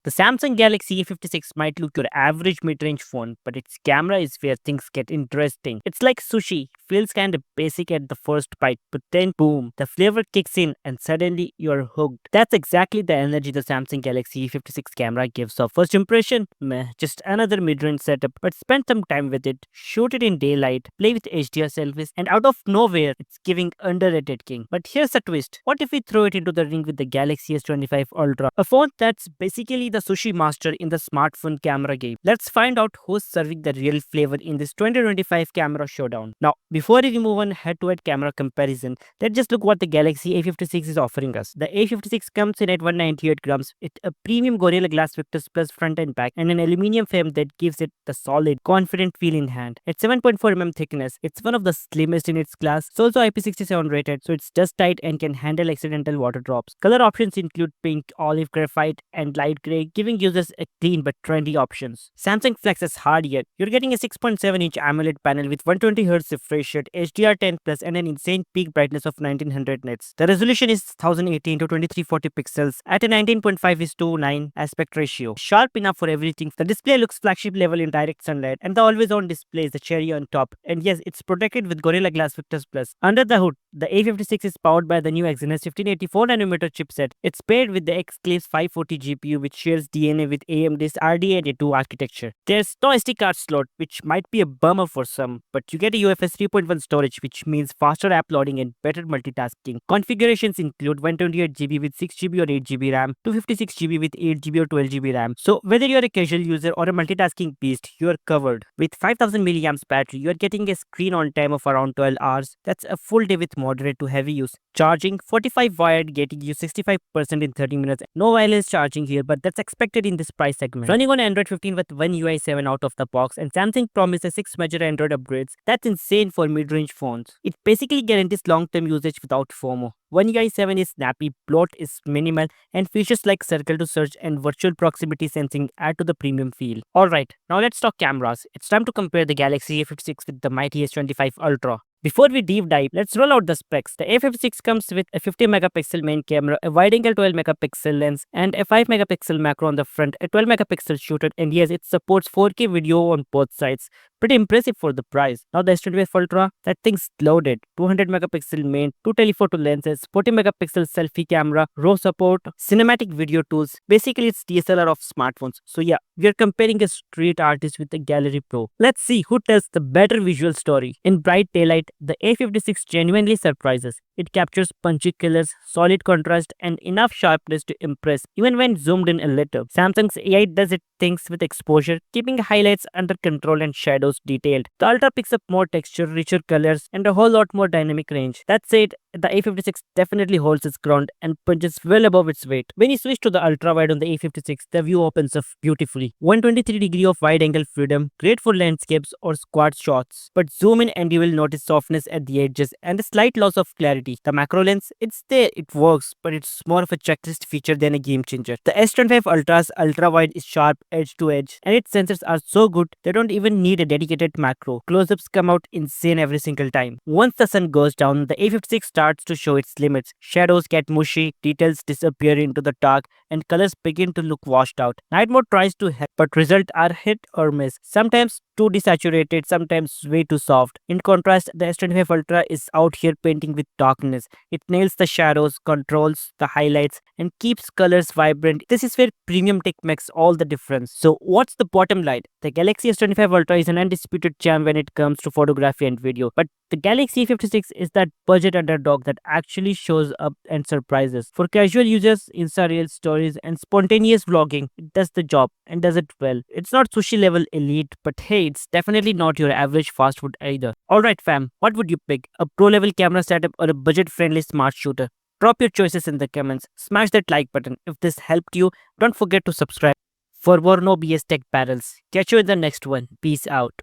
The Samsung Galaxy A56 might look your average mid-range phone, but its camera is where things get interesting. It's like sushi, feels kind of basic at the first bite, but then boom, the flavor kicks in and suddenly you're hooked. That's exactly the energy the Samsung Galaxy A56 camera gives off. First impression, meh, just another mid-range setup, but spend some time with it, shoot it in daylight, play with HDR selfies, and out of nowhere, it's giving underrated king. But here's a twist. What if we throw it into the ring with the Galaxy S25 Ultra, a phone that's basically the sushi master in the smartphone camera game? Let's find out who's serving the real flavor in this 2025 camera showdown. Now, before we move on head-to-head camera comparison, let's just look what the Galaxy A56 is offering us. The A56 comes in at 198 grams with a premium Gorilla Glass Victus Plus front and back and an aluminium frame that gives it the solid, confident feel in hand. At 7.4 mm thickness, it's one of the slimmest in its class. It's also IP67 rated, so it's dust tight and can handle accidental water drops. Color options include pink, olive graphite, and light gray, giving users a clean but trendy options. Samsung flexes hard here. You're getting a 6.7-inch AMOLED panel with 120Hz refresh rate, HDR10 plus, and an insane peak brightness of 1900 nits. The resolution is 1080 to 2340 pixels at a 19.5:9 aspect ratio. Sharp enough for everything. The display looks flagship level in direct sunlight, and the always-on display is the cherry on top. And yes, it's protected with Gorilla Glass Victus Plus. Under the hood, the A56 is powered by the new Exynos 1584nm chipset. It's paired with the X-Claves 540 GPU, which shares DNA with AMD's RDNA2 architecture. There's no SD card slot, which might be a bummer for some, but you get a UFS 3.1 storage, which means faster app loading and better multitasking. Configurations include 128GB with 6GB or 8GB RAM, 256GB with 8GB or 12GB RAM. So whether you're a casual user or a multitasking beast, you're covered. With 5000 mAh battery, you're getting a screen on time of around 12 hours. That's a full day with moderate to heavy use. Charging 45 wired, getting you 65% in 30 minutes. No wireless charging here, but that's expected in this price segment. Running on Android 15 with One UI 7 out of the box, and Samsung promises 6 major Android upgrades. That's insane for mid-range phones. It basically guarantees long-term usage without FOMO. One UI 7 is snappy, bloat is minimal, and features like circle to search and virtual proximity sensing add to the premium feel. Alright, now let's talk cameras. It's time to compare the Galaxy A56 with the mighty S25 Ultra. Before we deep dive, let's roll out the specs. The A56 comes with a 50 megapixel main camera, a wide-angle 12 megapixel lens, and a 5 megapixel macro on the front, a 12 megapixel shooter, and yes, it supports 4K video on both sides. Pretty impressive for the price. Now the S25 Ultra, that thing's loaded. 200 megapixel main, 2 telephoto lenses, 40 megapixel selfie camera, RAW support, cinematic video tools. Basically, it's DSLR of smartphones. So yeah, we're comparing a street artist with a gallery pro. Let's see who tells the better visual story. In bright daylight, the A56 genuinely surprises. It captures punchy colors, solid contrast, and enough sharpness to impress even when zoomed in a little. Samsung's AI does its things with exposure, keeping highlights under control and shadows detailed. The Ultra picks up more texture, richer colors, and a whole lot more dynamic range. That said, the A56 definitely holds its ground and punches well above its weight. When you switch to the ultra wide on the A56, the view opens up beautifully. 123 of wide angle freedom, great for landscapes or squad shots. But zoom in and you will notice softness at the edges and a slight loss of clarity. The macro lens, it's there, it works, but it's more of a checklist feature than a game changer. The S25 Ultra's ultra wide is sharp edge to edge, and its sensors are so good they don't even need a dedicated macro. Close-ups come out insane every single time. Once the sun goes down, the A56 starts to show its limits. Shadows get mushy, details disappear into the dark, and colors begin to look washed out. Night mode tries to help, but results are hit or miss. Sometimes too desaturated, sometimes way too soft. In contrast, the S25 Ultra is out here painting with darkness. It nails the shadows, controls the highlights, and keeps colors vibrant. This is where premium tech makes all the difference. So what's the bottom line? The Galaxy S25 Ultra is an undisputed champ when it comes to photography and video, but the Galaxy A56 is that budget underdog that actually shows up and surprises. For casual users, Insta Reels stories, and spontaneous vlogging, it does the job and does it well. It's not sushi level elite, but hey, it's definitely not your average fast food either. Alright fam, what would you pick? A pro level camera setup or a budget friendly smart shooter? Drop your choices in the comments. Smash that like button. If this helped you, don't forget to subscribe for more no BS tech barrels. Catch you in the next one. Peace out.